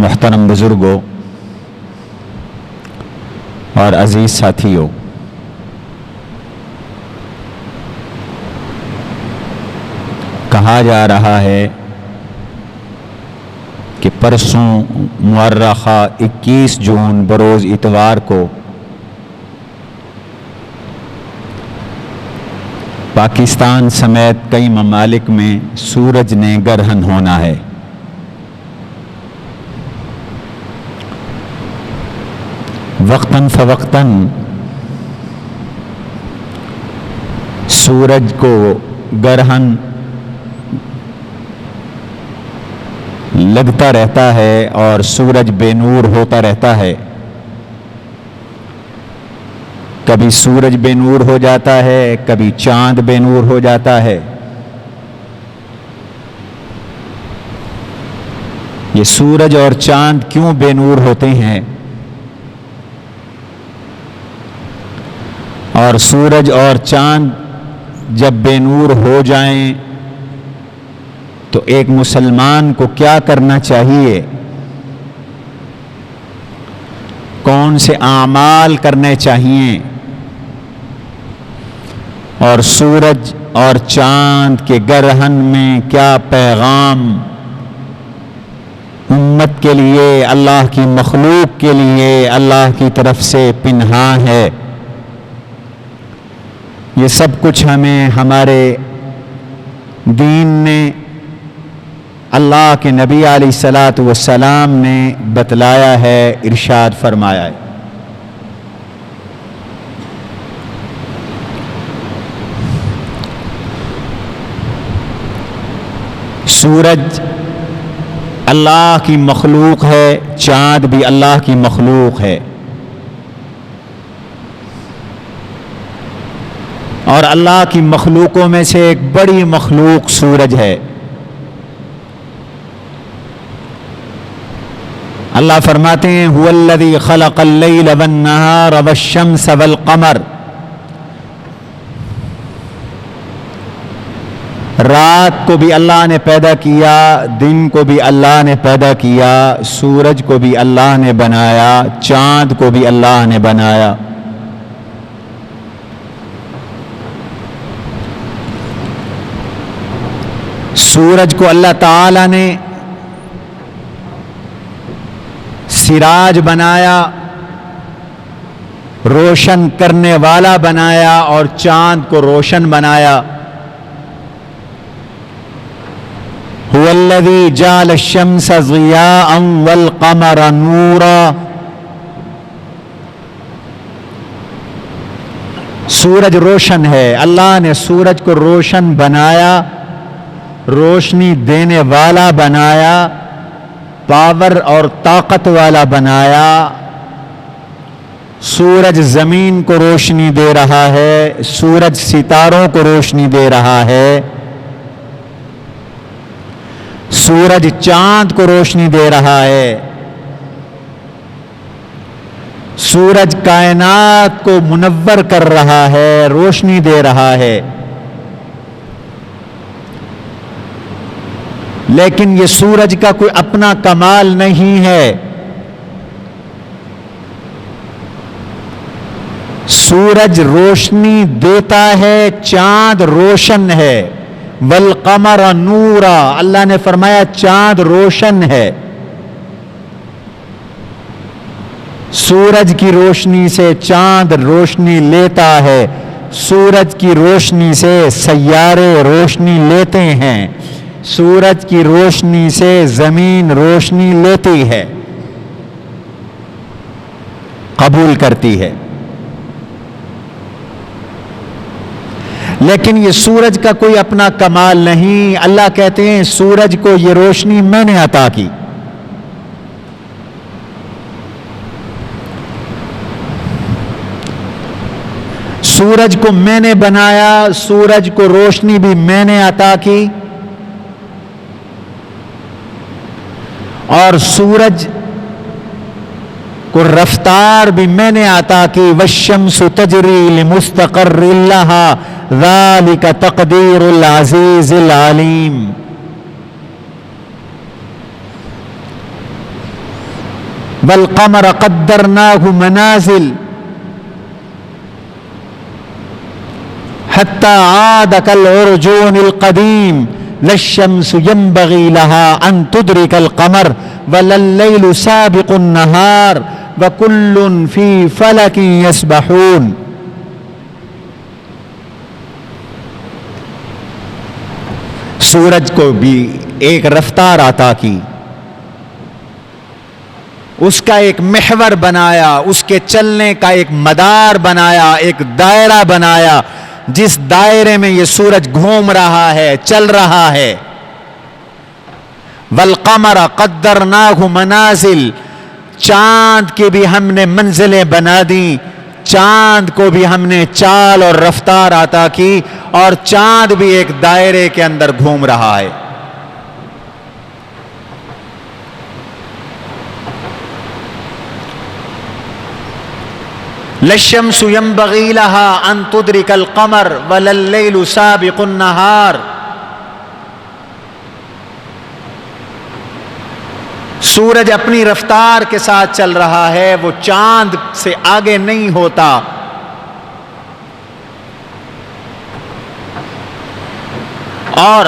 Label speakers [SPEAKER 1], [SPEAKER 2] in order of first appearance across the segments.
[SPEAKER 1] محترم بزرگوں اور عزیز ساتھیوں، کہا جا رہا ہے کہ پرسوں مورخہ 21 جون بروز اتوار کو پاکستان سمیت کئی ممالک میں سورج نے گرہن ہونا ہے۔ وقتاً فوقتاً سورج کو گرہن لگتا رہتا ہے اور سورج بے نور ہوتا رہتا ہے۔ کبھی سورج بے نور ہو جاتا ہے، کبھی چاند بے نور ہو جاتا ہے۔ یہ سورج اور چاند کیوں بے نور ہوتے ہیں؟ اور سورج اور چاند جب بے نور ہو جائیں تو ایک مسلمان کو کیا کرنا چاہیے؟ کون سے اعمال کرنے چاہیے؟ اور سورج اور چاند کے گرہن میں کیا پیغام امت کے لیے، اللہ کی مخلوق کے لیے اللہ کی طرف سے پنہاں ہے؟ یہ سب کچھ ہمیں ہمارے دین نے، اللہ کے نبی علیہ الصلاۃ والسلام نے بتلایا ہے، ارشاد فرمایا ہے۔ سورج اللہ کی مخلوق ہے، چاند بھی اللہ کی مخلوق ہے، اور اللہ کی مخلوقوں میں سے ایک بڑی مخلوق سورج ہے۔ اللہ فرماتے ہیں هو الذی خلق اللیل والنہار والشمس والقمر، رات کو بھی اللہ نے پیدا کیا، دن کو بھی اللہ نے پیدا کیا، سورج کو بھی اللہ نے بنایا، چاند کو بھی اللہ نے بنایا۔ سورج کو اللہ تعالی نے سراج بنایا، روشن کرنے والا بنایا، اور چاند کو روشن بنایا۔ هو الذی جعل الشمس ضیاء والقمر نورا، سورج روشن ہے، اللہ نے سورج کو روشن بنایا، روشنی دینے والا بنایا، پاور اور طاقت والا بنایا۔ سورج زمین کو روشنی دے رہا ہے، سورج ستاروں کو روشنی دے رہا ہے، سورج چاند کو روشنی دے رہا ہے، سورج کائنات کو منور کر رہا ہے، روشنی دے رہا ہے۔ لیکن یہ سورج کا کوئی اپنا کمال نہیں ہے، سورج روشنی دیتا ہے، چاند روشن ہے۔ والقمر نورا، اللہ نے فرمایا چاند روشن ہے۔ سورج کی روشنی سے چاند روشنی لیتا ہے، سورج کی روشنی سے سیارے روشنی لیتے ہیں، سورج کی روشنی سے زمین روشنی لیتی ہے، قبول کرتی ہے۔ لیکن یہ سورج کا کوئی اپنا کمال نہیں، اللہ کہتے ہیں سورج کو یہ روشنی میں نے عطا کی۔ سورج کو میں نے بنایا، سورج کو روشنی بھی میں نے عطا کی، اور سورج کو رفتار بھی میں نے عطا کی۔ والشمس تجری لمستقر لها ذلك تقدیر العزیز العلیم۔ والقمر قدرناه منازل حتى عاد كالعرجون القديم لا الشمس ينبغي لها أن تدرك القمر ولا الليل سابق النهار وكل في فلك يسبحون. سورج کو بھی ایک رفتار عطا کی، اس کا ایک محور بنایا، اس کے چلنے کا ایک مدار بنایا، ایک دائرہ بنایا جس دائرے میں یہ سورج گھوم رہا ہے، چل رہا ہے. والقمر قدرناہ منازل، چاند کی بھی ہم نے منزلیں بنا دی، چاند کو بھی ہم نے چال اور رفتار عطا کی، اور چاند بھی ایک دائرے کے اندر گھوم رہا ہے. للشمس ينبغي لها أن تدرك القمر ولا الليل سابق النهار. سورج اپنی رفتار کے ساتھ چل رہا ہے، وہ چاند سے آگے نہیں ہوتا. اور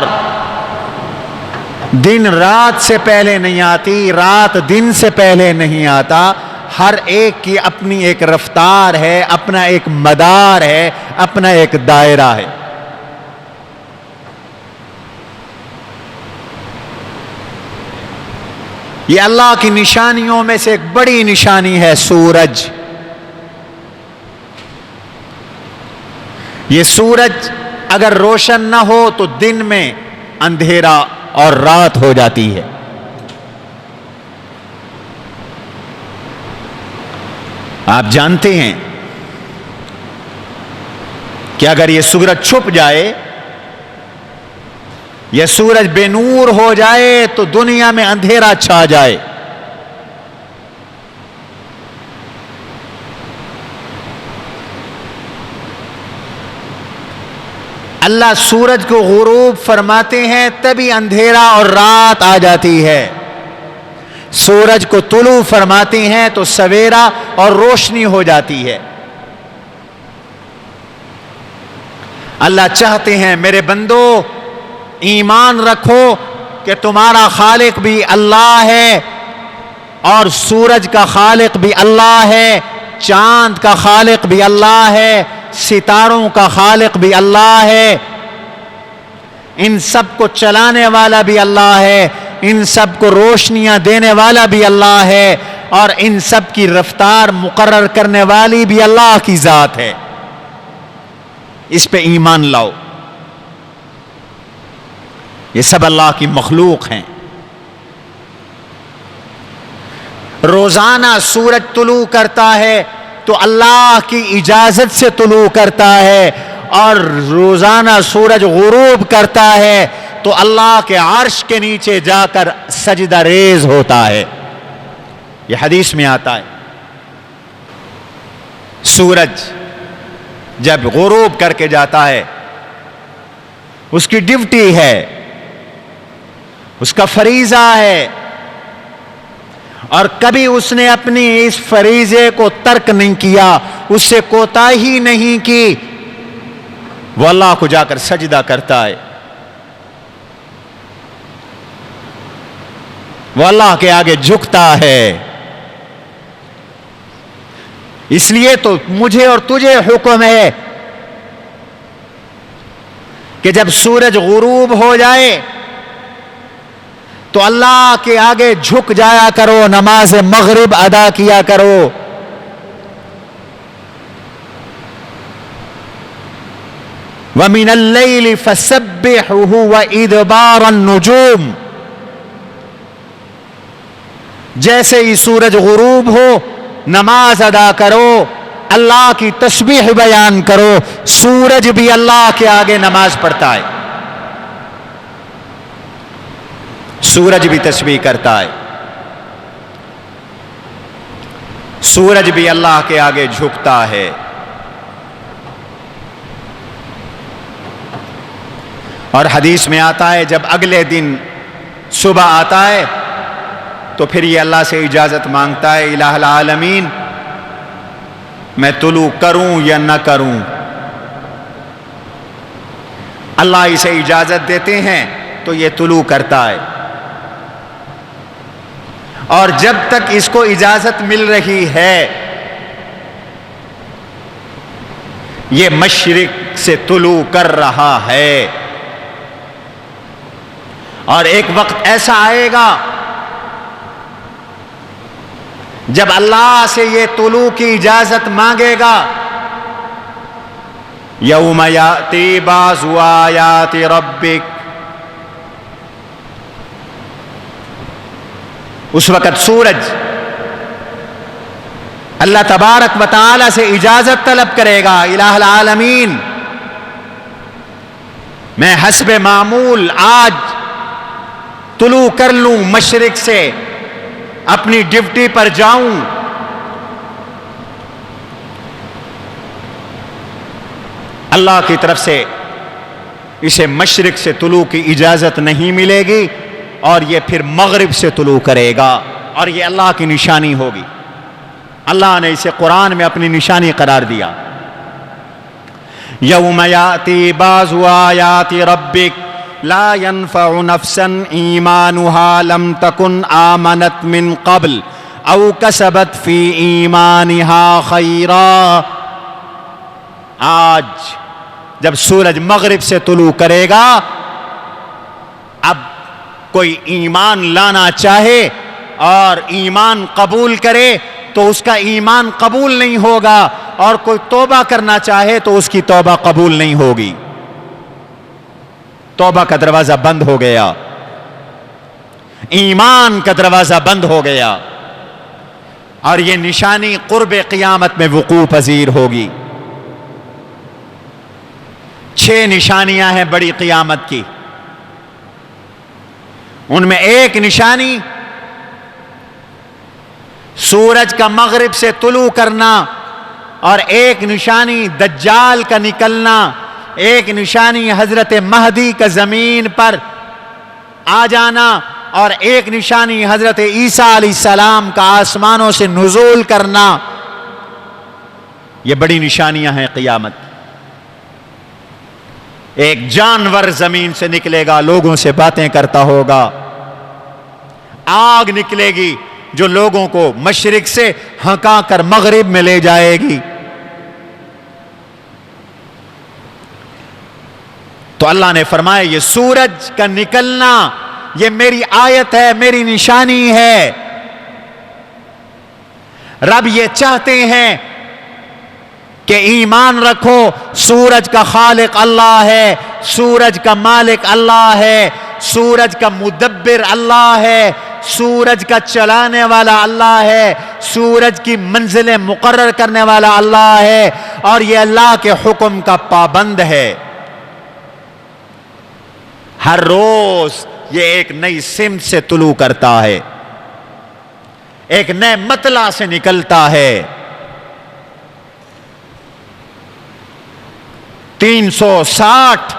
[SPEAKER 1] دن رات سے پہلے نہیں آتی، رات دن سے پہلے نہیں آتا. ہر ایک کی اپنی ایک رفتار ہے، اپنا ایک مدار ہے، اپنا ایک دائرہ ہے. یہ اللہ کی نشانیوں میں سے ایک بڑی نشانی ہے سورج. یہ سورج اگر روشن نہ ہو تو دن میں اندھیرا اور رات ہو جاتی ہے. آپ جانتے ہیں کہ اگر یہ سورج چھپ جائے، یہ سورج بے نور ہو جائے تو دنیا میں اندھیرا چھا جائے. اللہ سورج کو غروب فرماتے ہیں تبھی اندھیرا اور رات آ جاتی ہے. سورج کو طلوع فرماتے ہیں تو سویرا اور روشنی ہو جاتی ہے. اللہ چاہتے ہیں میرے بندو ایمان رکھو کہ تمہارا خالق بھی اللہ ہے، اور سورج کا خالق بھی اللہ ہے، چاند کا خالق بھی اللہ ہے، ستاروں کا خالق بھی اللہ ہے، ان سب کو چلانے والا بھی اللہ ہے، ان سب کو روشنیاں دینے والا بھی اللہ ہے، اور ان سب کی رفتار مقرر کرنے والی بھی اللہ کی ذات ہے. اس پہ ایمان لاؤ. یہ سب اللہ کی مخلوق ہیں. روزانہ سورج طلوع کرتا ہے تو اللہ کی اجازت سے طلوع کرتا ہے، اور روزانہ سورج غروب کرتا ہے تو اللہ کے عرش کے نیچے جا کر سجدہ ریز ہوتا ہے. یہ حدیث میں آتا ہے سورج جب غروب کر کے جاتا ہے، اس کی ڈیوٹی ہے، اس کا فریضہ ہے، اور کبھی اس نے اپنی اس فریضے کو ترک نہیں کیا، اس سے کوتاہی نہیں کی. وہ اللہ کو جا کر سجدہ کرتا ہے، وہ اللہ کے آگے جھکتا ہے. اس لیے تو مجھے اور تجھے حکم ہے کہ جب سورج غروب ہو جائے تو اللہ کے آگے جھک جایا کرو، نماز مغرب ادا کیا کرو. وَمِنَ اللَّيْلِ فَسَبِّحُهُ وَإِدْبَارَ النُّجُومِ. جیسے ہی سورج غروب ہو نماز ادا کرو، اللہ کی تسبیح بیان کرو. سورج بھی اللہ کے آگے نماز پڑھتا ہے، سورج بھی تسبیح کرتا ہے، سورج بھی اللہ کے آگے جھکتا ہے. اور حدیث میں آتا ہے جب اگلے دن صبح آتا ہے
[SPEAKER 2] تو پھر یہ اللہ سے اجازت مانگتا ہے الہ العالمین میں طلوع کروں یا نہ کروں. اللہ اسے اجازت دیتے ہیں تو یہ طلوع کرتا ہے، اور جب تک اس کو اجازت مل رہی ہے یہ مشرق سے طلوع کر رہا ہے. اور ایک وقت ایسا آئے گا جب اللہ سے یہ طلوع کی اجازت مانگے گا. یوم یاتی بعض آیات ربک، اس وقت سورج اللہ تبارک و تعالی سے اجازت طلب کرے گا الہ العالمین میں حسب معمول آج طلوع کر لوں، مشرق سے اپنی ڈیوٹی پر جاؤں. اللہ کی طرف سے اسے مشرق سے طلوع کی اجازت نہیں ملے گی اور یہ پھر مغرب سے طلوع کرے گا، اور یہ اللہ کی نشانی ہوگی. اللہ نے اسے قرآن میں اپنی نشانی قرار دیا. یوم یاتی بعض آیات ربک لا ينفع نفسا ایمانها لم تکن آمنت من قبل او کسبت فی ایمانها خیرا. آج جب سورج مغرب سے طلوع کرے گا، اب کوئی ایمان لانا چاہے اور ایمان قبول کرے تو اس کا ایمان قبول نہیں ہوگا، اور کوئی توبہ کرنا چاہے تو اس کی توبہ قبول نہیں ہوگی. توبہ کا دروازہ بند ہو گیا، ایمان کا دروازہ بند ہو گیا، اور یہ نشانی قرب قیامت میں وقوع پذیر ہوگی. 6 نشانیاں ہیں بڑی قیامت کی. ان میں ایک نشانی سورج کا مغرب سے طلوع کرنا، اور ایک نشانی دجال کا نکلنا، ایک نشانی حضرت مہدی کا زمین پر آ جانا، اور ایک نشانی حضرت عیسیٰ علیہ السلام کا آسمانوں سے نزول کرنا. یہ بڑی نشانیاں ہیں قیامت. ایک جانور زمین سے نکلے گا، لوگوں سے باتیں کرتا ہوگا. آگ نکلے گی جو لوگوں کو مشرق سے ہنکا کر مغرب میں لے جائے گی. تو اللہ نے فرمایا یہ سورج کا نکلنا یہ میری آیت ہے، میری نشانی ہے. رب یہ چاہتے ہیں کہ ایمان رکھو، سورج کا خالق اللہ ہے، سورج کا مالک اللہ ہے، سورج کا مدبر اللہ ہے، سورج کا چلانے والا اللہ ہے، سورج کی منزلیں مقرر کرنے والا اللہ ہے، اور یہ اللہ کے حکم کا پابند ہے. ہر روز یہ ایک نئی سمت سے طلوع کرتا ہے، ایک نئے مطلع سے نکلتا ہے. 360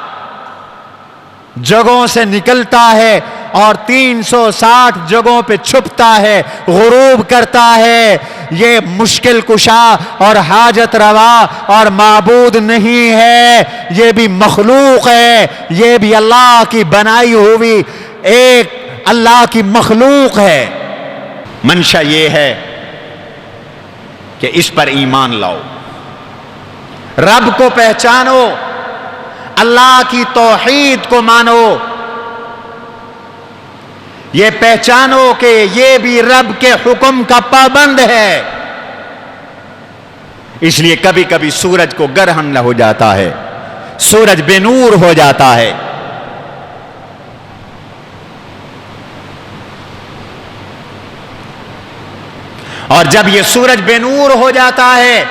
[SPEAKER 2] جگہوں سے نکلتا ہے اور 360 جگہوں پہ چھپتا ہے، غروب کرتا ہے. یہ مشکل کشا اور حاجت روا اور معبود نہیں ہے، یہ بھی مخلوق ہے، یہ بھی اللہ کی بنائی ہوئی ایک اللہ کی مخلوق ہے. منشا یہ ہے کہ اس پر ایمان لاؤ، رب کو پہچانو، اللہ کی توحید کو مانو، یہ پہچانو کہ یہ بھی رب کے حکم کا پابند ہے. اس لیے کبھی کبھی سورج کو گرہن ہو جاتا ہے، سورج بے نور ہو جاتا ہے. اور جب یہ سورج بے نور ہو جاتا ہے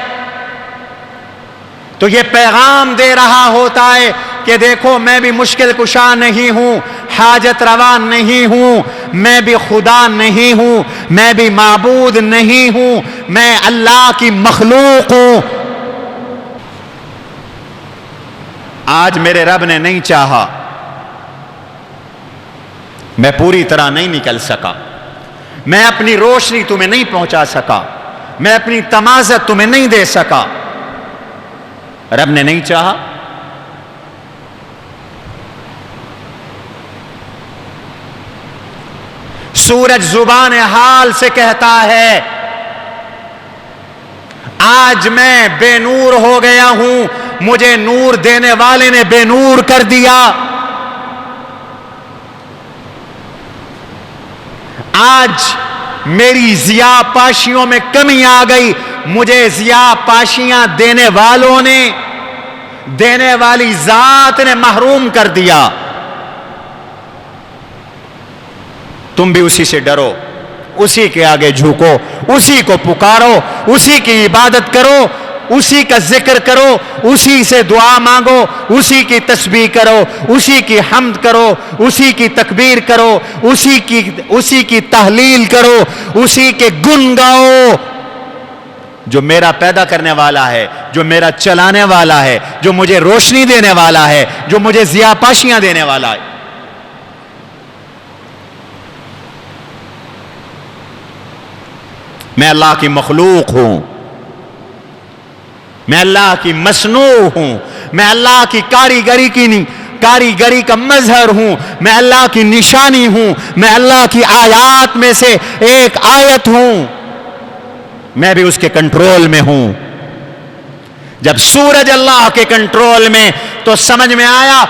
[SPEAKER 2] تو یہ پیغام دے رہا ہوتا ہے کہ دیکھو میں بھی مشکل کشا نہیں ہوں، حاجت روا نہیں ہوں، میں بھی خدا نہیں ہوں، میں بھی معبود نہیں ہوں، میں اللہ کی مخلوق ہوں. آج میرے رب نے نہیں چاہا، میں پوری طرح نہیں نکل سکا، میں اپنی روشنی تمہیں نہیں پہنچا سکا، میں اپنی تمازت تمہیں نہیں دے سکا، رب نے نہیں چاہا۔ سورج زبان حال سے کہتا ہے آج میں بے نور ہو گیا ہوں، مجھے نور دینے والے نے بے نور کر دیا۔ آج میری ضیاء پاشیوں میں کمی آ گئی، مجھے ضیاء پاشیاں دینے والوں نے، دینے والی ذات نے محروم کر دیا۔ تم بھی اسی سے ڈرو، اسی کے آگے جھکو، اسی کو پکارو، اسی کی عبادت کرو، اسی کا ذکر کرو، اسی سے دعا مانگو، اسی کی تسبیح کرو، اسی کی حمد کرو، اسی کی تکبیر کرو، اسی کی تحلیل کرو، اسی کے گن گاؤ۔ جو میرا پیدا کرنے والا ہے، جو میرا چلانے والا ہے، جو مجھے روشنی دینے والا ہے، جو مجھے ضیاء پاشیاں دینے والا ہے۔ میں اللہ کی مخلوق ہوں، میں اللہ کی مصنوع ہوں، میں اللہ کی کاریگری کا مظہر ہوں، میں اللہ کی نشانی ہوں، میں اللہ کی آیات میں سے ایک آیت ہوں، میں بھی اس کے کنٹرول میں ہوں۔ جب سورج اللہ کے کنٹرول میں، تو سمجھ میں آیا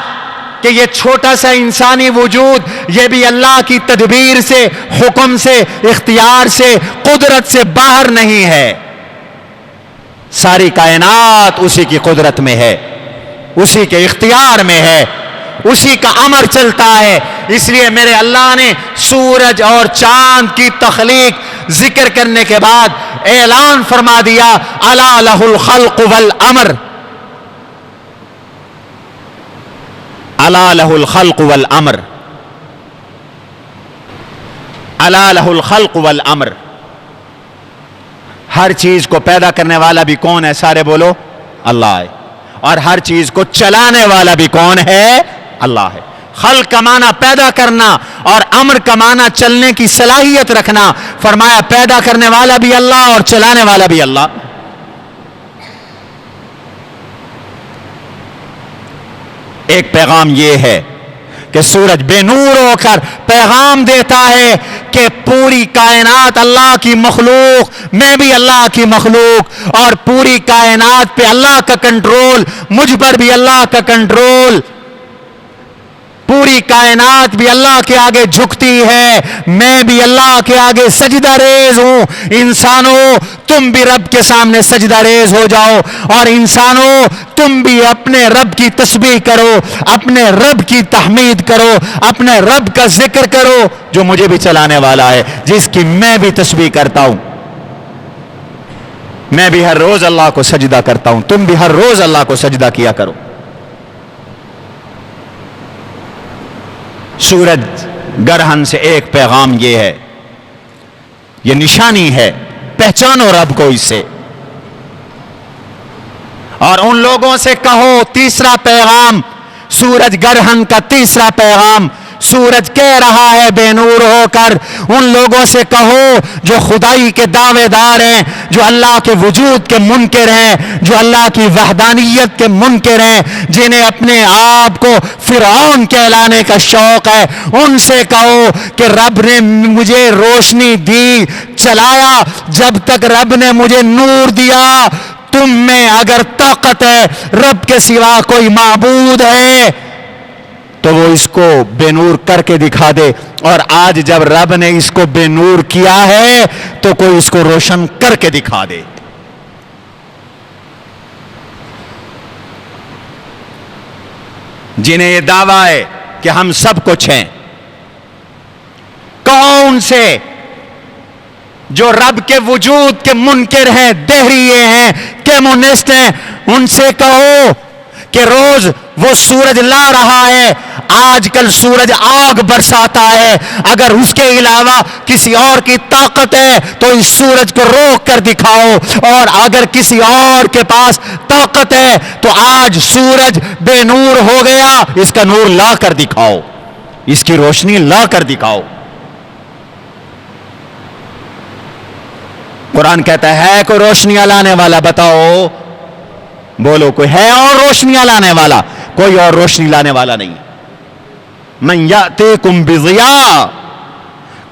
[SPEAKER 2] کہ یہ چھوٹا سا انسانی وجود یہ بھی اللہ کی تدبیر سے، حکم سے، اختیار سے، قدرت سے باہر نہیں ہے۔ ساری کائنات اسی کی قدرت میں ہے، اسی کے اختیار میں ہے، اسی کا امر چلتا ہے۔ اس لیے میرے اللہ نے سورج اور چاند کی تخلیق ذکر کرنے کے بعد اعلان فرما دیا الا لہ الخلق والامر، الا لہ الخلق والامر، الا لہ الخلق والامر۔ ہر چیز کو پیدا کرنے والا بھی کون ہے؟ سارے بولو، اللہ ہے۔ اور ہر چیز کو چلانے والا بھی کون ہے؟ اللہ ہے۔ خلق کا معنی پیدا کرنا اور امر کا معنی چلنے کی صلاحیت رکھنا۔ فرمایا پیدا کرنے والا بھی اللہ اور چلانے والا بھی اللہ۔ ایک پیغام یہ ہے کہ سورج بے نور ہو کر پیغام دیتا ہے کہ پوری کائنات اللہ کی مخلوق، میں بھی اللہ کی مخلوق، اور پوری کائنات پہ اللہ کا کنٹرول، مجھ پر بھی اللہ کا کنٹرول۔ پوری کائنات بھی اللہ کے آگے جھکتی ہے، میں بھی اللہ کے آگے سجدہ ریز ہوں۔ انسانوں تم بھی رب کے سامنے سجدہ ریز ہو جاؤ، اور انسانوں تم بھی اپنے رب کی تسبیح کرو، اپنے رب کی تحمید کرو، اپنے رب کا ذکر کرو جو مجھے بھی چلانے والا ہے، جس کی میں بھی تسبیح کرتا ہوں۔ میں بھی ہر روز اللہ کو سجدہ کرتا ہوں، تم بھی ہر روز اللہ کو سجدہ کیا کرو۔ سورج گرہن سے ایک پیغام یہ ہے، یہ نشانی ہے، پہچانو رب کو اس سے۔ اور ان لوگوں سے کہو، تیسرا پیغام، سورج گرہن کا تیسرا پیغام، سورج کہہ رہا ہے بے نور ہو کر، ان لوگوں سے کہو جو خدائی کے دعوے دار ہیں، جو اللہ کے وجود کے منکر ہیں، جو اللہ کی وحدانیت کے منکر ہیں، جنہیں اپنے آپ کو فرعون کہلانے کا شوق ہے، ان سے کہو کہ رب نے مجھے روشنی دی، چلایا، جب تک رب نے مجھے نور دیا، تم میں اگر طاقت ہے، رب کے سوا کوئی معبود ہے تو وہ اس کو بے نور کر کے دکھا دے۔ اور آج جب رب نے اس کو بے نور کیا ہے تو کوئی اس کو روشن کر کے دکھا دے۔ جنہیں یہ دعویٰ ہے کہ ہم سب کچھ ہیں، کون سے جو رب کے وجود کے منکر ہیں، دہریے ہیں، کمیونسٹ ہیں، ان سے کہو کہ روز وہ سورج لا رہا ہے، آج کل سورج آگ برساتا ہے، اگر اس کے علاوہ کسی اور کی طاقت ہے تو اس سورج کو روک کر دکھاؤ، اور اگر کسی اور کے پاس طاقت ہے تو آج سورج بے نور ہو گیا، اس کا نور لا کر دکھاؤ، اس کی روشنی لا کر دکھاؤ۔ قرآن کہتا ہے کوئی روشنیاں لانے والا بتاؤ، بولو کوئی ہے اور روشنیاں لانے والا؟ کوئی اور روشنی لانے والا نہیں۔ من یاتیکم بضیاء،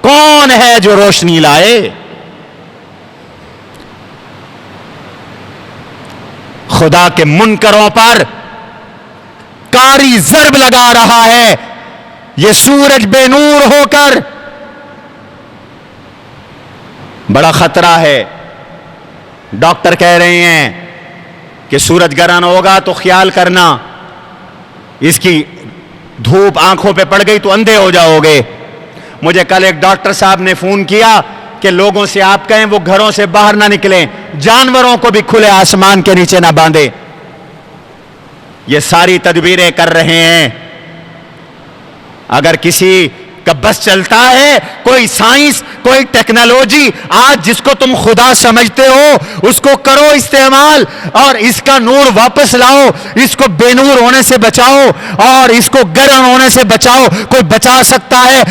[SPEAKER 2] کون ہے جو روشنی لائے؟ خدا کے منکروں پر کاری ضرب لگا رہا ہے یہ سورج بے نور ہو کر۔ بڑا خطرہ ہے۔ ڈاکٹر کہہ رہے ہیں کہ سورج گرہن ہوگا تو خیال کرنا اس کی دھوپ آنکھوں پہ پڑ گئی تو اندھے ہو جاؤ گے۔ مجھے کل ایک ڈاکٹر صاحب نے فون کیا کہ لوگوں سے آپ کہیں وہ گھروں سے باہر نہ نکلیں، جانوروں کو بھی کھلے آسمان کے نیچے نہ باندھیں۔ یہ ساری تدبیریں کر رہے ہیں۔ اگر کسی کا بس چلتا ہے، کوئی سائنس، کوئی ٹیکنالوجی، آج جس کو تم خدا سمجھتے ہو اس کو کرو استعمال اور اس کا نور واپس لاؤ، اس کو بے نور ہونے سے بچاؤ اور اس کو گرہن ہونے سے بچاؤ۔ کوئی بچا سکتا ہے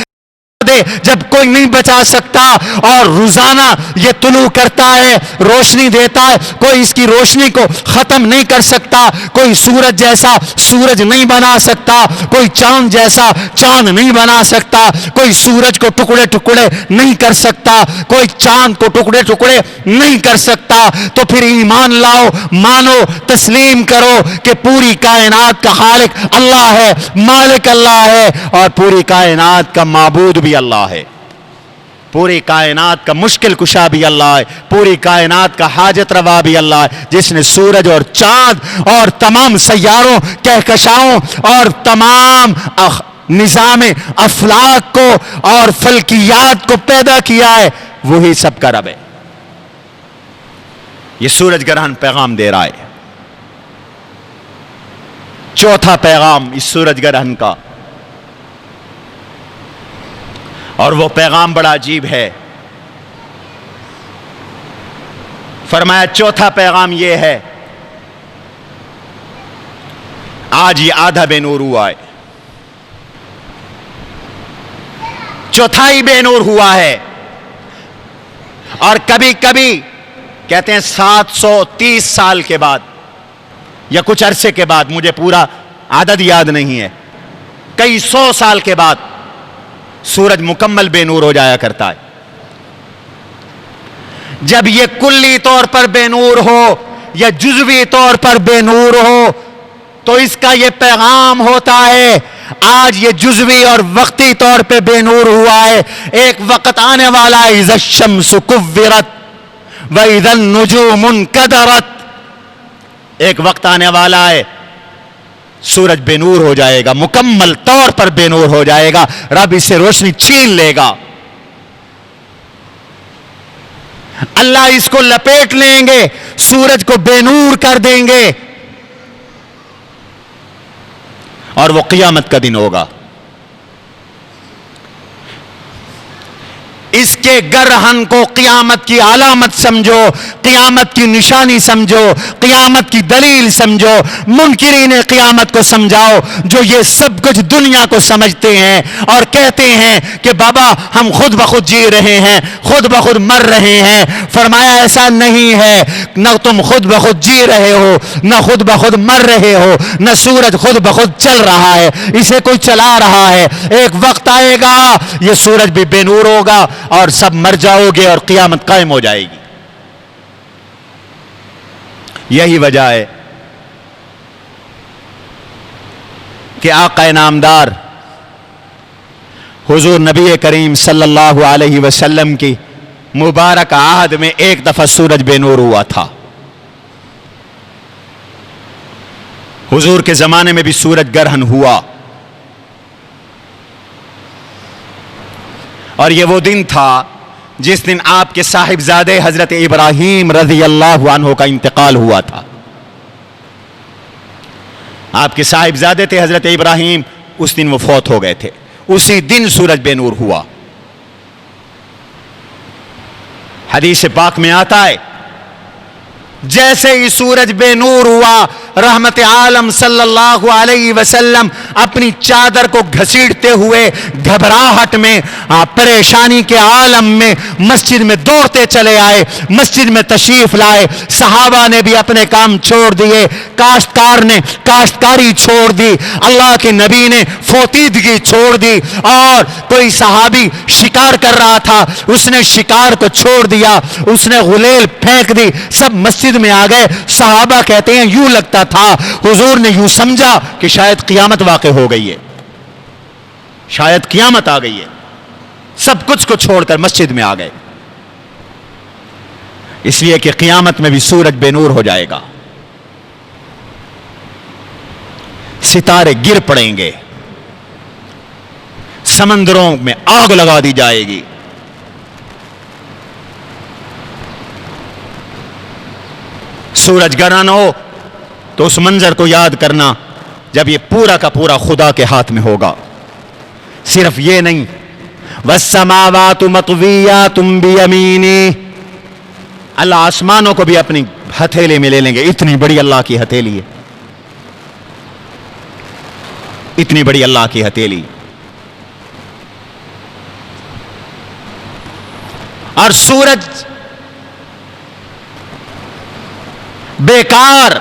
[SPEAKER 2] جب کوئی نہیں بچا سکتا، اور روزانہ یہ طلوع کرتا ہے، روشنی دیتا ہے، کوئی اس کی روشنی کو ختم نہیں کر سکتا۔ کوئی سورج جیسا سورج نہیں بنا سکتا، کوئی چاند جیسا چاند نہیں بنا سکتا، کوئی سورج کو ٹکڑے ٹکڑے نہیں کر سکتا، کوئی چاند کو ٹکڑے ٹکڑے نہیں کر سکتا۔ تو پھر ایمان لاؤ، مانو، تسلیم کرو کہ پوری کائنات کا خالق اللہ ہے، مالک اللہ ہے، اور پوری کائنات کا معبود بھی اللہ ہے، پوری کائنات کا مشکل کشا بھی اللہ ہے، پوری کائنات کا حاجت روا بھی اللہ ہے، جس نے سورج اور چاند اور تمام سیاروں، کہکشاؤں اور تمام نظام افلاک کو اور فلکیات کو پیدا کیا ہے، وہی سب کا رب ہے۔ یہ سورج گرہن پیغام دے رہا ہے۔ چوتھا پیغام اس سورج گرہن کا، اور وہ پیغام بڑا عجیب ہے۔ فرمایا چوتھا پیغام یہ ہے، آج یہ آدھا بے نور ہوا ہے، چوتھائی بے نور ہوا ہے، اور کبھی کبھی کہتے ہیں 730 سال کے بعد یا کچھ عرصے کے بعد، مجھے پورا عدد یاد نہیں ہے، کئی 100 سال کے بعد سورج مکمل بے نور ہو جایا کرتا ہے۔ جب یہ کلی طور پر بے نور ہو یا جزوی طور پر بے نور ہو تو اس کا یہ پیغام ہوتا ہے آج یہ جزوی اور وقتی طور پہ بے نور ہوا ہے، ایک وقت آنے والا ہے، اذا الشمس کورت واذا النجوم انکدرت، ایک وقت آنے والا ہے سورج بے نور ہو جائے گا، مکمل طور پر بے نور ہو جائے گا، رب اس سے روشنی چھین لے گا، اللہ اس کو لپیٹ لیں گے، سورج کو بے نور کر دیں گے، اور وہ قیامت کا دن ہوگا۔ اس کے گرہن کو قیامت کی علامت سمجھو، قیامت کی نشانی سمجھو، قیامت کی دلیل سمجھو، منکرین قیامت کو سمجھاؤ جو یہ سب کچھ دنیا کو سمجھتے ہیں اور کہتے ہیں کہ بابا ہم خود بخود جی رہے ہیں، خود بخود مر رہے ہیں۔ فرمایا ایسا نہیں ہے، نہ تم خود بخود جی رہے ہو، نہ خود بخود مر رہے ہو، نہ سورج خود بخود چل رہا ہے، اسے کوئی چلا رہا ہے۔ ایک وقت آئے گا یہ سورج بھی بے نور ہوگا اور سب مر جاؤ گے اور قیامت قائم ہو جائے گی۔ یہی وجہ ہے کہ آقا نامدار حضور نبی کریم صلی اللہ علیہ وسلم کی مبارک عہد میں ایک دفعہ سورج بے نور ہوا تھا۔ حضور کے زمانے میں بھی سورج گرہن ہوا، اور یہ وہ دن تھا جس دن آپ کے صاحبزادے حضرت ابراہیم رضی اللہ عنہ کا انتقال ہوا تھا۔ آپ کے صاحبزادے تھے حضرت ابراہیم، اس دن وہ فوت ہو گئے تھے، اسی دن سورج بے نور ہوا۔ حدیث پاک میں آتا ہے جیسے ہی سورج بے نور ہوا رحمت عالم صلی اللہ علیہ وسلم اپنی چادر کو گھسیٹتے ہوئے گھبراہٹ میں پریشانی کے عالم میں مسجد میں دوڑتے چلے آئے, مسجد میں تشریف لائے. صحابہ نے بھی اپنے کام چھوڑ دیے, کاشتکار نے کاشتکاری چھوڑ دی, اللہ کے نبی نے فوتیدگی چھوڑ دی, اور کوئی صحابی شکار کر رہا تھا, اس نے شکار کو چھوڑ دیا, اس نے غلیل پھینک دی, سب مسجد میں آ گئے. صحابہ کہتے ہیں یوں لگتا تھا حضور نے یوں سمجھا کہ شاید قیامت واقع ہو گئی ہے, شاید قیامت آ گئی ہے. سب کچھ کو چھوڑ کر مسجد میں آ گئے, اس لیے کہ قیامت میں بھی سورج بے نور ہو جائے گا, ستارے گر پڑیں گے, سمندروں میں آگ لگا دی جائے گی. سورج گرہن ہو تو اس منظر کو یاد کرنا جب یہ پورا کا پورا خدا کے ہاتھ میں ہوگا. صرف یہ نہیں, والسماوات مطویات بیمینہ, اللہ آسمانوں کو بھی اپنی ہتھیلی میں لے لیں گے. اتنی بڑی اللہ کی ہتھیلی ہے, اتنی بڑی اللہ کی ہتھیلی. اور سورج بیکار,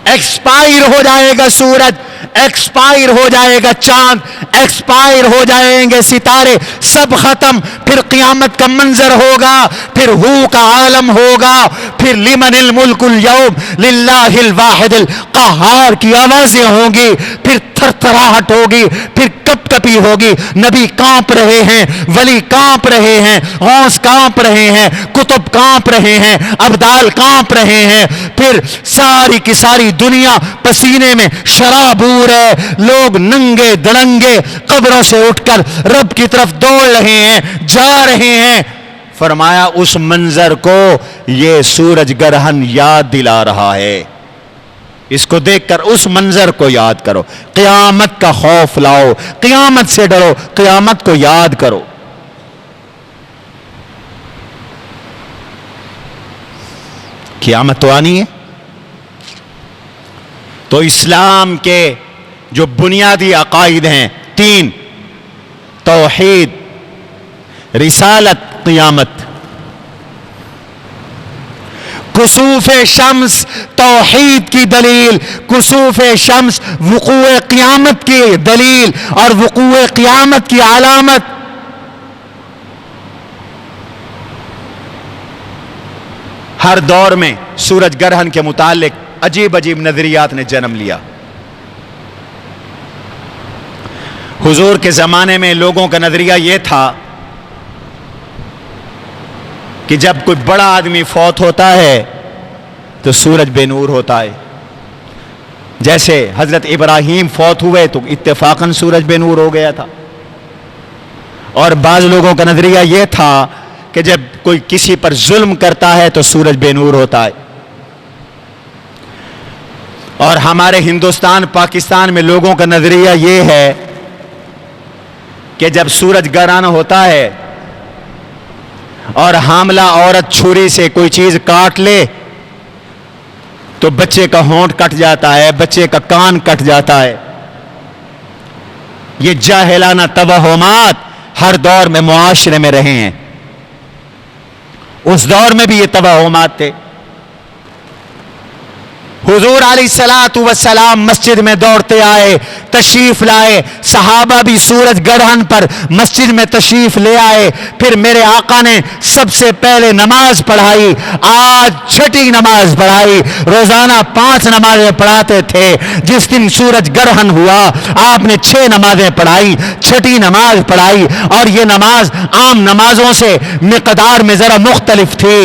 [SPEAKER 2] ایکسپائر ہو جائے گا, سورج ایکسپائر ہو جائے گا, چاند ایکسپائر ہو جائیں گے, ستارے سب ختم. پھر قیامت کا منظر ہوگا, پھر ہو کا عالم ہوگا, پھر لمن الملک اليوم للہ الواحد القہار کی آوازیں ہوں گی, پھر تھر تھراہٹ ہوگی, پھر کپ کپی ہوگی. نبی کانپ رہے ہیں, ولی کانپ رہے ہیں, غوث کانپ رہے ہیں, کتب کانپ رہے ہیں, ابدال کانپ رہے ہیں. پھر ساری کی ساری دنیا پسینے میں شرابور ہے, لوگ ننگے دڑنگے قبروں سے اٹھ کر رب کی طرف دوڑ رہے ہیں, جا رہے ہیں. فرمایا اس منظر کو یہ سورج گرہن یاد دلا رہا ہے, اس کو دیکھ کر اس منظر کو یاد کرو. قیامت کا خوف لاؤ, قیامت سے ڈرو, قیامت کو یاد کرو. قیامت تو آنی ہے. تو اسلام کے جو بنیادی عقائد ہیں 3, توحید, رسالت, قیامت. کسوف شمس توحید کی دلیل, کسوف شمس وقوع قیامت کی دلیل اور وقوع قیامت کی علامت. ہر دور میں سورج گرہن کے متعلق عجیب عجیب نظریات نے جنم لیا. حضور کے زمانے میں لوگوں کا نظریہ یہ تھا کہ جب کوئی بڑا آدمی فوت ہوتا ہے تو سورج بے نور ہوتا ہے. جیسے حضرت ابراہیم فوت ہوئے تو اتفاقاً سورج بے نور ہو گیا تھا. اور بعض لوگوں کا نظریہ یہ تھا کہ جب کوئی کسی پر ظلم کرتا ہے تو سورج بے نور ہوتا ہے. اور ہمارے ہندوستان پاکستان میں لوگوں کا نظریہ یہ ہے کہ جب سورج گرہن ہوتا ہے اور حاملہ عورت چھری سے کوئی چیز کاٹ لے تو بچے کا ہونٹ کٹ جاتا ہے, بچے کا کان کٹ جاتا ہے. یہ جاہلانہ توہمات ہر دور میں معاشرے میں رہے ہیں. اس دور میں بھی یہ توہمات تھے. حضور علیہ الصلوۃ والسلام مسجد میں دوڑتے آئے, تشریف لائے. صحابہ بھی سورج گرہن پر مسجد میں تشریف لے آئے. پھر میرے آقا نے سب سے پہلے نماز پڑھائی, آج چھٹی نماز پڑھائی. روزانہ 5 نمازیں پڑھاتے تھے. جس دن سورج گرہن ہوا آپ نے 6 نمازیں پڑھائی, چھٹی نماز پڑھائی. اور یہ نماز عام نمازوں سے مقدار میں ذرا مختلف تھی.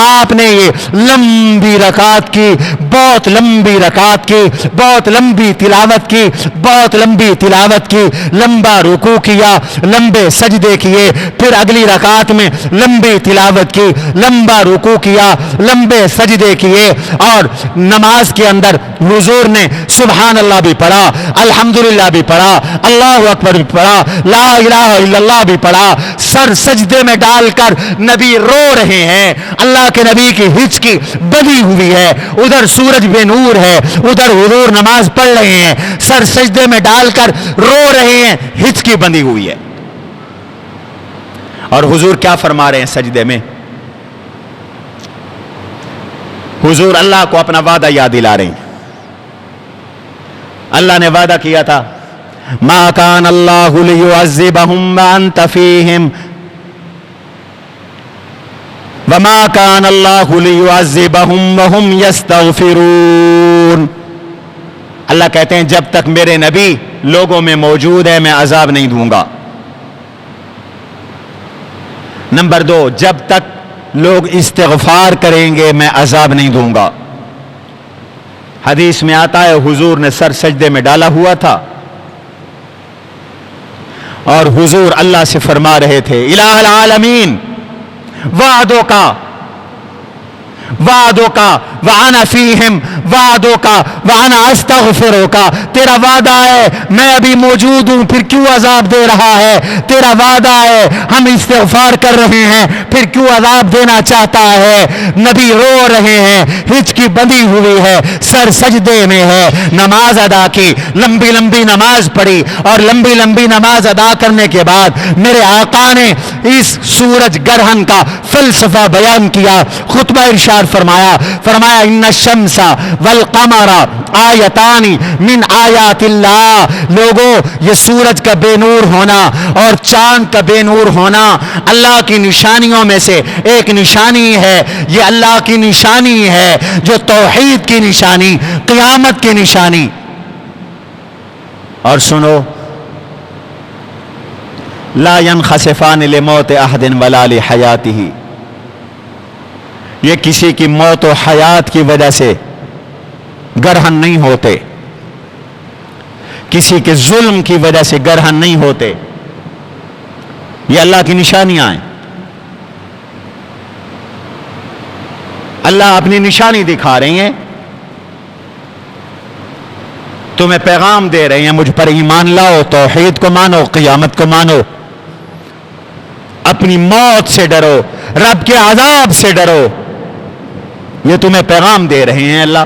[SPEAKER 2] آپ نے یہ لمبی رکعت کی, بہت لمبی رکعت کی, بہت لمبی تلاوت کی, بہت لمبی تلاوت کی, لمبا رکوع کیا, لمبے سجدے کیے. پھر اگلی رکعت میں لمبی تلاوت کی, لمبا رکوع کیا, لمبے سجدے کیے. اور نماز کے اندر حضور نے سبحان اللہ بھی پڑھا, الحمدللہ بھی پڑھا, اللہ اکبر بھی پڑھا, لا الہ الا اللہ بھی پڑھا. سر سجدے میں ڈال کر نبی رو رہے ہیں. اللہ کے نبی کی ہچکی بندھی ہوئی ہے, ادھر سورج بے بے نور ہے، ادھر حضور نماز پڑھ رہے ہیں، سر سجدے میں ڈال کر رو رہے ہیں، ہچکی بندھی ہوئی ہے. اور حضور کیا فرما رہے ہیں سجدے میں؟ حضور اللہ کو اپنا وعدہ یاد دلا رہے ہیں. اللہ نے وعدہ کیا تھا ما کان اللہ لیعذبہم وانت فیہم وما کان اللہ لیعذبہم وہم یستغفرون. اللہ کہتے ہیں جب تک میرے نبی لوگوں میں موجود ہے میں عذاب نہیں دوں گا. نمبر 2، جب تک لوگ استغفار کریں گے میں عذاب نہیں دوں گا. حدیث میں آتا ہے حضور نے سر سجدے میں ڈالا ہوا تھا اور حضور اللہ سے فرما رہے تھے الہ العالمین وعدوں کا وانا فیہم وعدوں کا وانا استغفروں کا. تیرا وعدہ ہے میں ابھی موجود ہوں پھر کیوں عذاب دے رہا ہے؟ تیرا وعدہ ہے ہم استغفار کر رہے ہیں پھر کیوں عذاب دینا چاہتا ہے؟ نبی رو رہے ہیں، ہچکی بندھی ہوئی ہے، سر سجدے میں ہے، نماز ادا کی، لمبی لمبی نماز پڑھی اور لمبی لمبی نماز ادا کرنے کے بعد میرے آقا نے اس سورج گرہن کا فلسفہ بیان کیا. خطبہ ارشاد فرمایا ان الشمس والقمر آیتان من آیات اللہ. لوگوں یہ سورج کا بے نور ہونا اور چاند کا بے نور ہونا اللہ کی نشانیوں میں سے ایک نشانی ہے. یہ اللہ کی نشانی ہے جو توحید کی نشانی، قیامت کی نشانی. اور سنو لا ينخسفان لموت احد ولا لحیاتہ. یہ کسی کی موت و حیات کی وجہ سے گرہن نہیں ہوتے، کسی کے ظلم کی وجہ سے گرہن نہیں ہوتے. یہ اللہ کی نشانیاں ہیں. اللہ اپنی نشانی دکھا رہی ہیں، تمہیں پیغام دے رہے ہیں مجھ پر ایمان لاؤ، توحید کو مانو، قیامت کو مانو، اپنی موت سے ڈرو، رب کے عذاب سے ڈرو. یہ تمہیں پیغام دے رہے ہیں اللہ.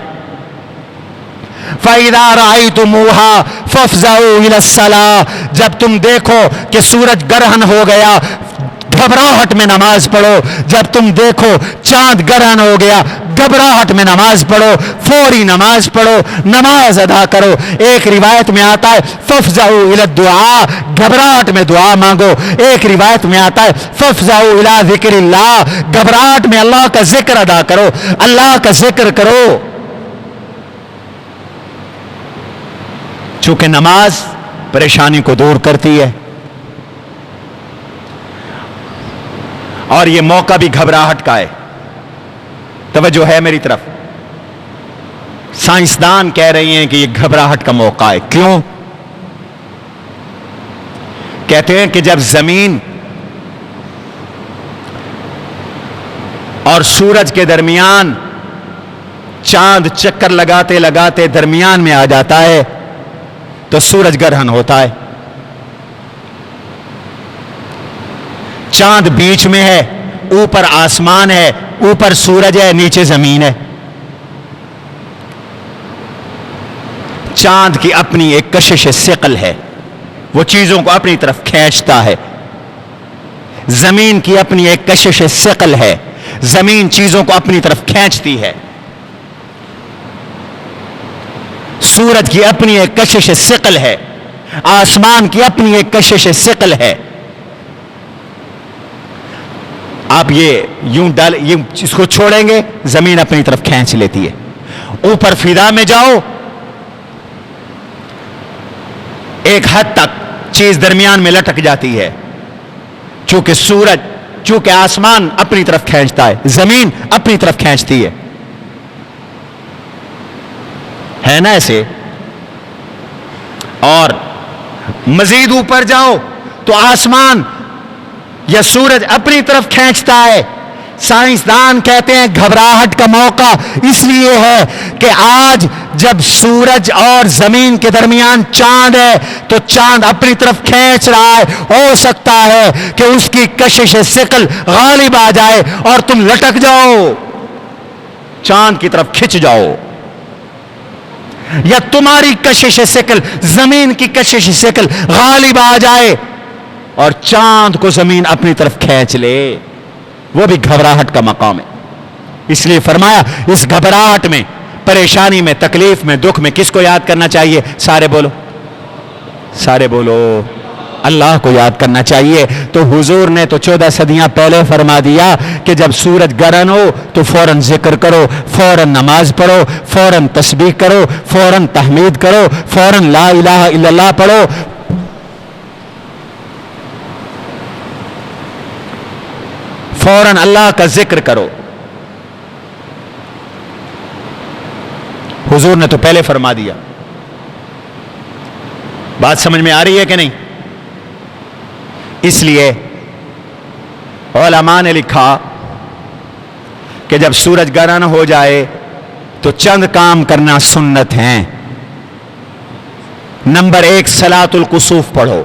[SPEAKER 2] فَإِذَا رَأَيْتُمُوهَا فَافْزَعُوا إِلَى الصَّلَاةِ. جب تم دیکھو کہ سورج گرہن ہو گیا گھبراہٹ میں نماز پڑھو. جب تم دیکھو چاند گرہن ہو گیا گھبراہٹ میں نماز پڑھو، فوری نماز پڑھو، نماز ادا کرو. ایک روایت میں آتا ہے فَافْزَعُوا إِلَى الدُّعَاءِ، گھبراہٹ میں دعا مانگو. ایک روایت میں آتا ہے فَافْزَعُوا إِلَى ذِكْرِ اللَّهِ، گھبراہٹ میں اللہ کا ذکر ادا کرو، اللہ کا ذکر کرو. چونکہ نماز پریشانی کو دور کرتی ہے اور یہ موقع بھی گھبراہٹ کا ہے. توجہ ہے میری طرف. سائنسدان کہہ رہی ہیں کہ یہ گھبراہٹ کا موقع ہے. کیوں؟ کہتے ہیں کہ جب زمین اور سورج کے درمیان چاند چکر لگاتے لگاتے درمیان میں آ جاتا ہے تو سورج گرہن ہوتا ہے. چاند بیچ میں ہے، اوپر آسمان ہے، اوپر سورج ہے، نیچے زمین ہے. چاند کی اپنی ایک کشش ثقل ہے، وہ چیزوں کو اپنی طرف کھینچتا ہے. زمین کی اپنی ایک کشش ثقل ہے، زمین چیزوں کو اپنی طرف کھینچتی ہے. سورج کی اپنی ایک کشش ثقل ہے، آسمان کی اپنی ایک کشش ثقل ہے. آپ یہ یوں اس کو چھوڑیں گے زمین اپنی طرف کھینچ لیتی ہے. اوپر فضا میں جاؤ ایک حد تک چیز درمیان میں لٹک جاتی ہے. چونکہ آسمان اپنی طرف کھینچتا ہے، زمین اپنی طرف کھینچتی ہے نا ایسے. اور مزید اوپر جاؤ تو آسمان یا سورج اپنی طرف کھینچتا ہے. سائنسدان کہتے ہیں گھبراہٹ کا موقع اس لیے ہے کہ آج جب سورج اور زمین کے درمیان چاند ہے تو چاند اپنی طرف کھینچ رہا ہے. ہو سکتا ہے کہ اس کی کشش ثقل غالب آ جائے اور تم لٹک جاؤ، چاند کی طرف کھچ جاؤ. یا تمہاری کشش ثقل، زمین کی کشش ثقل غالب آ جائے اور چاند کو زمین اپنی طرف کھینچ لے، وہ بھی گھبراہٹ کا مقام ہے۔ اس لیے فرمایا اس گھبراہٹ میں، پریشانی میں، تکلیف میں، دکھ میں کس کو یاد کرنا چاہیے؟ سارے بولو، سارے بولو، اللہ کو یاد کرنا چاہیے۔ تو حضور نے تو 14 صدیاں پہلے فرما دیا کہ جب سورج گرہن ہو تو فوراً ذکر کرو، فوراً نماز پڑھو، فوراً تسبیح کرو، فوراً تحمید کرو، فوراً لا الہ الا اللہ پڑھو، فوراً اللہ کا ذکر کرو۔ حضور نے تو پہلے فرما دیا۔ بات سمجھ میں آ رہی ہے کہ نہیں؟ اس لیے علماء نے لکھا کہ جب سورج گرہن ہو جائے تو چند کام کرنا سنت ہیں۔ نمبر 1، صلاۃ الکسوف پڑھو۔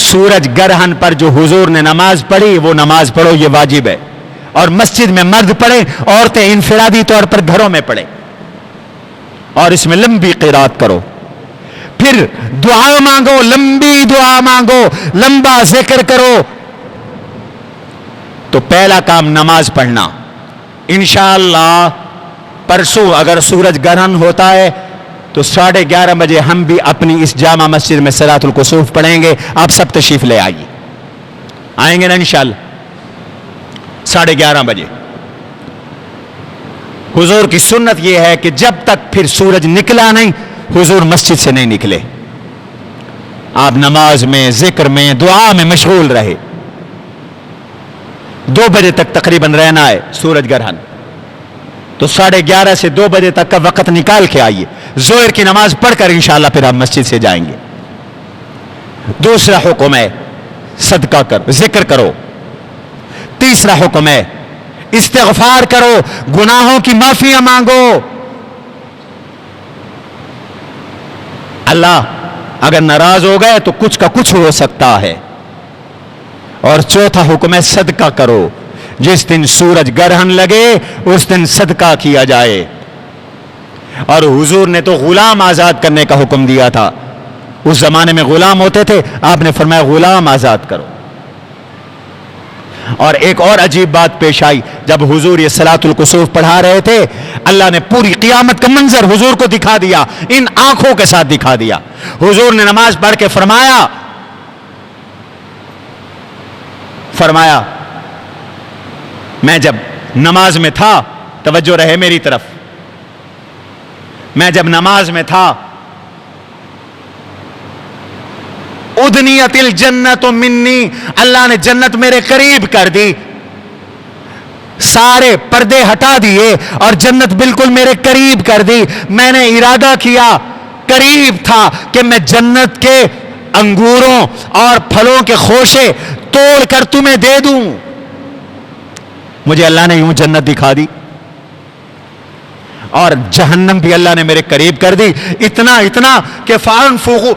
[SPEAKER 2] سورج گرہن پر جو حضور نے نماز پڑھی وہ نماز پڑھو، یہ واجب ہے، اور مسجد میں مرد پڑھیں، عورتیں انفرادی طور پر گھروں میں پڑھیں، اور اس میں لمبی قرات کرو۔ پھر دعا مانگو، لمبی دعا مانگو، لمبا ذکر کرو۔ تو پہلا کام نماز پڑھنا۔ انشاءاللہ پرسوں اگر سورج گرہن ہوتا ہے تو 11:30 بجے ہم بھی اپنی اس جامع مسجد میں صلاۃ الکسوف پڑھیں گے۔ آپ سب تشریف لے آئیے، آئیں گے نا انشاءاللہ 11:30 بجے۔ حضور کی سنت یہ ہے کہ جب تک پھر سورج نکلا نہیں حضور مسجد سے نہیں نکلے، آپ نماز میں، ذکر میں، دعا میں مشغول رہے۔ 2 بجے تک تقریباً رہنا ہے سورج گرہن، تو 11:30 سے 2 بجے تک کا وقت نکال کے آئیے، ظہر کی نماز پڑھ کر انشاءاللہ پھر آپ مسجد سے جائیں گے۔ دوسرا حکم ہے صدقہ کرو، ذکر کرو۔ تیسرا حکم ہے استغفار کرو، گناہوں کی معافیاں مانگو۔ اللہ اگر ناراض ہو گئے تو کچھ کا کچھ ہو سکتا ہے۔ اور چوتھا حکم ہے صدقہ کرو، جس دن سورج گرہن لگے اس دن صدقہ کیا جائے۔ اور حضور نے تو غلام آزاد کرنے کا حکم دیا تھا، اس زمانے میں غلام ہوتے تھے، آپ نے فرمایا غلام آزاد کرو۔ اور ایک اور عجیب بات پیش آئی، جب حضور یہ صلاۃ الکسوف پڑھا رہے تھے اللہ نے پوری قیامت کا منظر حضور کو دکھا دیا، ان آنکھوں کے ساتھ دکھا دیا۔ حضور نے نماز پڑھ کے فرمایا میں جب نماز میں تھا، توجہ رہے میری طرف، میں جب نماز میں تھا ادنیت الجنت منی، اللہ نے جنت میرے قریب کر دی، سارے پردے ہٹا دیے اور جنت بالکل میرے قریب کر دی۔ میں نے ارادہ کیا، قریب تھا کہ میں جنت کے انگوروں اور پھلوں کے خوشے توڑ کر تمہیں دے دوں، مجھے اللہ نے یوں جنت دکھا دی، اور جہنم بھی اللہ نے میرے قریب کر دی، اتنا کہ فانفخوا،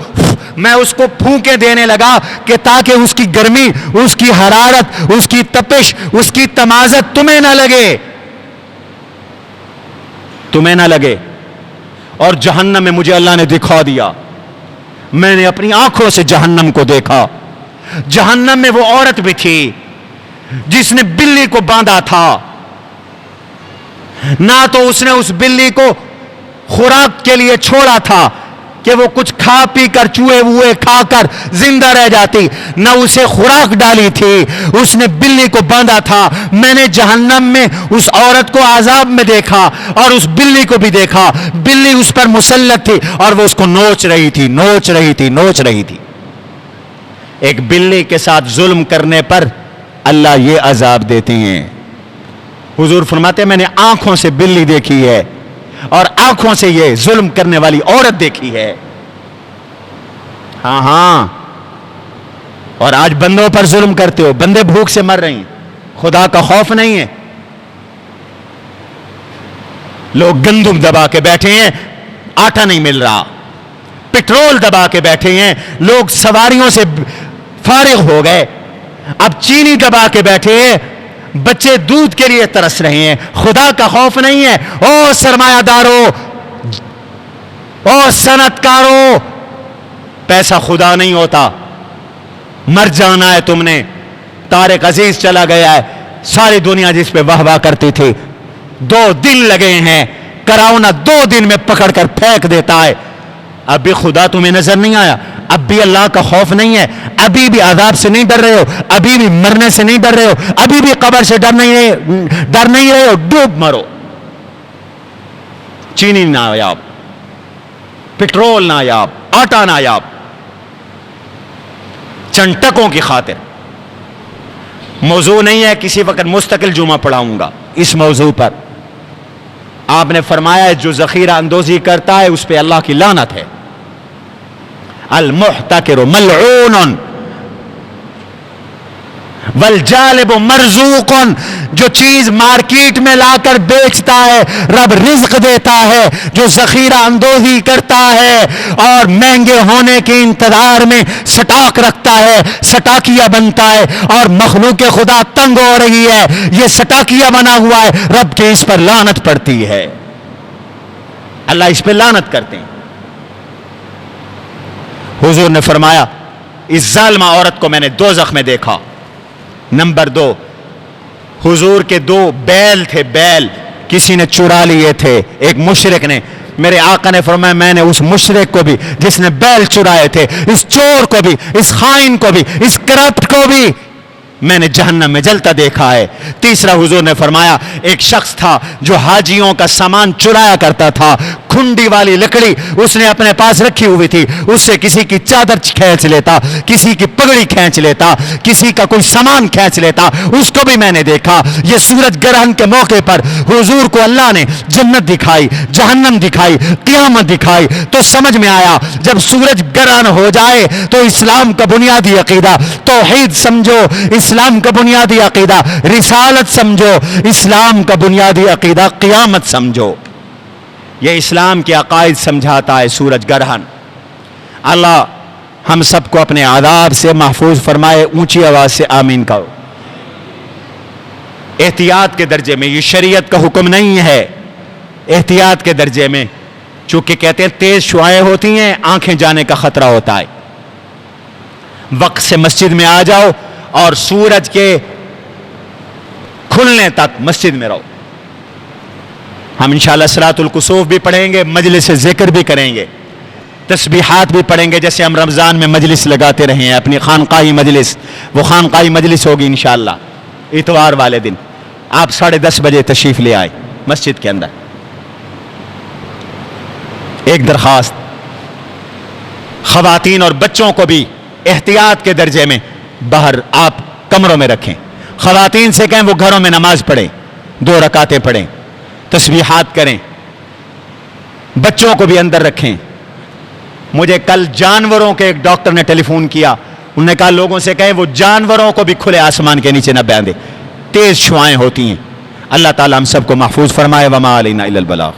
[SPEAKER 2] میں اس کو پھونکے دینے لگا کہ تاکہ اس کی گرمی، اس کی حرارت، اس کی تپش، اس کی تمازت تمہیں نہ لگے، تمہیں نہ لگے۔ اور جہنم میں مجھے اللہ نے دکھا دیا، میں نے اپنی آنکھوں سے جہنم کو دیکھا۔ جہنم میں وہ عورت بھی تھی جس نے بلی کو باندھا تھا، نہ تو اس نے اس بلی کو خوراک کے لیے چھوڑا تھا کہ وہ کچھ کھا پی کر، چوہے ووہے کھا کر زندہ رہ جاتی، نہ اسے خوراک ڈالی تھی، اس نے بلی کو باندھا تھا۔ میں نے جہنم میں اس عورت کو عذاب میں دیکھا اور اس بلی کو بھی دیکھا، بلی اس پر مسلط تھی اور وہ اس کو نوچ رہی تھی۔ ایک بلی کے ساتھ ظلم کرنے پر اللہ یہ عذاب دیتے ہیں۔ حضور فرماتے ہیں میں نے آنکھوں سے بلی دیکھی ہے اور آنکھوں سے یہ ظلم کرنے والی عورت دیکھی ہے۔ ہاں، اور آج بندوں پر ظلم کرتے ہو، بندے بھوک سے مر رہے ہیں، خدا کا خوف نہیں ہے۔ لوگ گندم دبا کے بیٹھے ہیں، آٹا نہیں مل رہا، پٹرول دبا کے بیٹھے ہیں، لوگ سواریوں سے فارغ ہو گئے، اب چینی دبا کے بیٹھے ہیں، بچے دودھ کے لیے ترس رہے ہیں، خدا کا خوف نہیں ہے۔ او سرمایہ دارو، او صنعت کارو، پیسہ خدا نہیں ہوتا، مر جانا ہے تم نے۔ طارق عزیز چلا گیا ہے، ساری دنیا جس پہ واہ واہ کرتی تھی، 2 دن لگے ہیں، کراؤنا 2 دن میں پکڑ کر پھینک دیتا ہے۔ اب بھی خدا تمہیں نظر نہیں آیا؟ اب بھی اللہ کا خوف نہیں ہے؟ ابھی بھی عذاب سے نہیں ڈر رہے ہو؟ ابھی بھی مرنے سے نہیں ڈر رہے ہو؟ ابھی بھی قبر سے ڈر نہیں رہے ہو؟ ڈوب مرو۔ چینی نایاب، پٹرول نایاب، آٹا نایاب، چند ٹکوں کی خاطر۔ موضوع نہیں ہے، کسی وقت مستقل جمعہ پڑھاؤں گا اس موضوع پر۔ آپ نے فرمایا جو ذخیرہ اندوزی کرتا ہے اس پہ اللہ کی لعنت ہے۔ المحتکر ملعون والجالب مرزوق، جو چیز مارکیٹ میں لا کر بیچتا ہے رب رزق دیتا ہے، جو ذخیرہ اندوزی کرتا ہے اور مہنگے ہونے کے انتظار میں سٹاک رکھتا ہے، سٹاکیہ بنتا ہے، اور مخلوق خدا تنگ ہو رہی ہے، یہ سٹاکیہ بنا ہوا ہے، رب کے اس پر لعنت پڑتی ہے، اللہ اس پہ لعنت کرتے ہیں۔ حضور نے فرمایا اس ظالمہ عورت کو میں نے دوزخ میں دیکھا۔ نمبر 2، حضور کے 2 بیل تھے، بیل کسی نے چرا لیے تھے، ایک مشرک نے۔ میرے آقا نے فرمایا میں نے اس مشرک کو بھی جس نے بیل چرائے تھے، اس چور کو بھی، اس خائن کو بھی، اس کرپٹ کو بھی میں نے جہنم میں جلتا دیکھا ہے۔ تیسرا حضور نے فرمایا ایک شخص تھا جو حاجیوں کا سامان چرایا کرتا تھا، کھنڈی والی لکڑی اس نے اپنے پاس رکھی ہوئی تھی، اس سے کسی کی چادر کھینچ لیتا، کسی کی پگڑی کھینچ لیتا، کسی کا کوئی سامان کھینچ لیتا، اس کو بھی میں نے دیکھا۔ یہ سورج گرہن کے موقع پر حضور کو اللہ نے جنت دکھائی، جہنم دکھائی، قیامت دکھائی، تو سمجھ میں آیا جب سورج گرہن ہو جائے تو اسلام کا بنیادی عقیدہ توحید سمجھو، اسلام کا بنیادی عقیدہ رسالت سمجھو، اسلام کا بنیادی عقیدہ قیامت سمجھو۔ یہ اسلام کے عقائد سمجھاتا ہے سورج گرہن۔ اللہ ہم سب کو اپنے عذاب سے محفوظ فرمائے۔ اونچی آواز سے آمین کہو۔ احتیاط کے درجے میں، یہ شریعت کا حکم نہیں ہے، احتیاط کے درجے میں، چونکہ کہتے ہیں تیز شعائیں ہوتی ہیں، آنکھیں جانے کا خطرہ ہوتا ہے۔ وقت سے مسجد میں آ جاؤ اور سورج کے کھلنے تک مسجد میں رہو۔ ہم انشاءاللہ صلاۃ الکسوف بھی پڑھیں گے، مجلس ذکر بھی کریں گے، تسبیحات بھی پڑھیں گے، جیسے ہم رمضان میں مجلس لگاتے رہے ہیں اپنی خانقاہی مجلس، وہ خانقاہی مجلس ہوگی انشاءاللہ اتوار والے دن۔ آپ 10:30 بجے تشریف لے آئے مسجد کے اندر۔ ایک درخواست، خواتین اور بچوں کو بھی احتیاط کے درجے میں باہر آپ کمروں میں رکھیں۔ خواتین سے کہیں وہ گھروں میں نماز پڑھیں، 2 رکعتیں پڑھیں، تسبیحات کریں، بچوں کو بھی اندر رکھیں۔ مجھے کل جانوروں کے ایک ڈاکٹر نے ٹیلی فون کیا، انہوں نے کہا لوگوں سے کہیں وہ جانوروں کو بھی کھلے آسمان کے نیچے نہ باندھے، تیز شعائیں ہوتی ہیں۔ اللہ تعالی ہم سب کو محفوظ فرمائے۔ وما علینا الا البلاغ۔